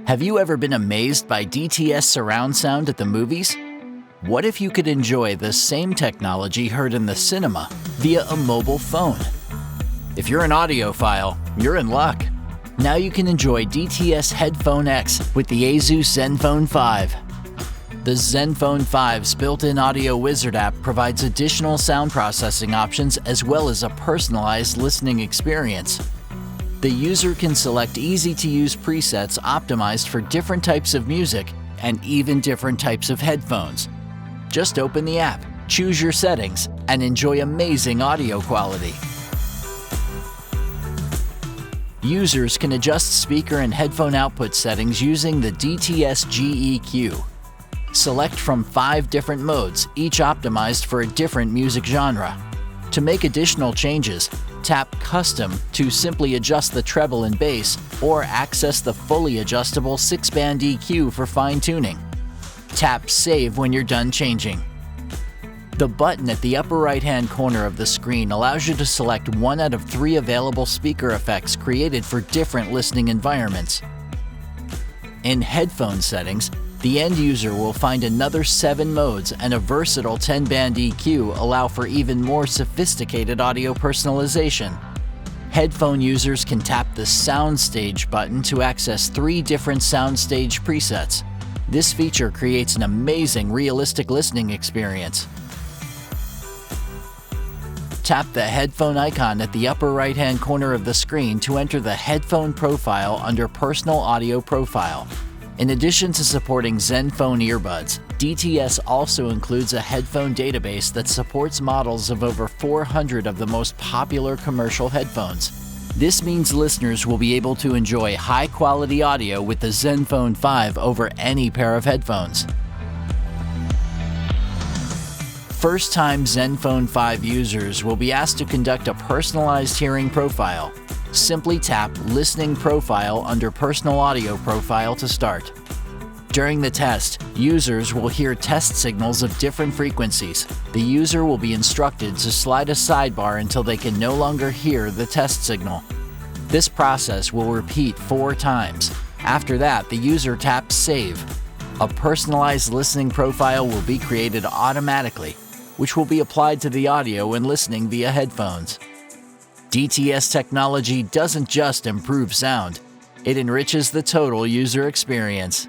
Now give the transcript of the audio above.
Have you ever been amazed by DTS surround sound at the movies? What if you could enjoy the same technology heard in the cinema via a mobile phone? If you're an audiophile, you're in luck. Now you can enjoy DTS Headphone X with the ASUS ZenFone 5. The ZenFone 5's built-in AudioWizard app provides additional sound processing options as well as a personalized listening experience. The user can select easy-to-use presets optimized for different types of music and even different types of headphones. Just open the app, choose your settings, and enjoy amazing audio quality. Users can adjust speaker and headphone output settings using the DTS GEQ. Select from 5 different modes, each optimized for a different music genre. To make additional changes, tap Custom to simply adjust the treble and bass, or access the fully adjustable 6-band EQ for fine-tuning. Tap Save when you're done changing. The button at the upper right-hand corner of the screen allows you to select 1 out of 3 available speaker effects created for different listening environments. In headphone settings, the end user will find another 7 modes, and a versatile 10-band EQ allow for even more sophisticated audio personalization. Headphone users can tap the Soundstage button to access 3 different Soundstage presets. This feature creates an amazing, realistic listening experience. Tap the headphone icon at the upper right-hand corner of the screen to enter the headphone profile under Personal Audio Profile. In addition to supporting ZenFone earbuds, DTS also includes a headphone database that supports models of over 400 of the most popular commercial headphones. This means listeners will be able to enjoy high-quality audio with the ZenFone 5 over any pair of headphones. First-time ZenFone 5 users will be asked to conduct a personalized hearing profile. Simply tap Listening Profile under Personal Audio Profile to start. During the test, users will hear test signals of different frequencies. The user will be instructed to slide a sidebar until they can no longer hear the test signal. This process will repeat 4 times. After that, the user taps Save. A personalized listening profile will be created automatically, which will be applied to the audio when listening via headphones. DTS technology doesn't just improve sound, it enriches the total user experience.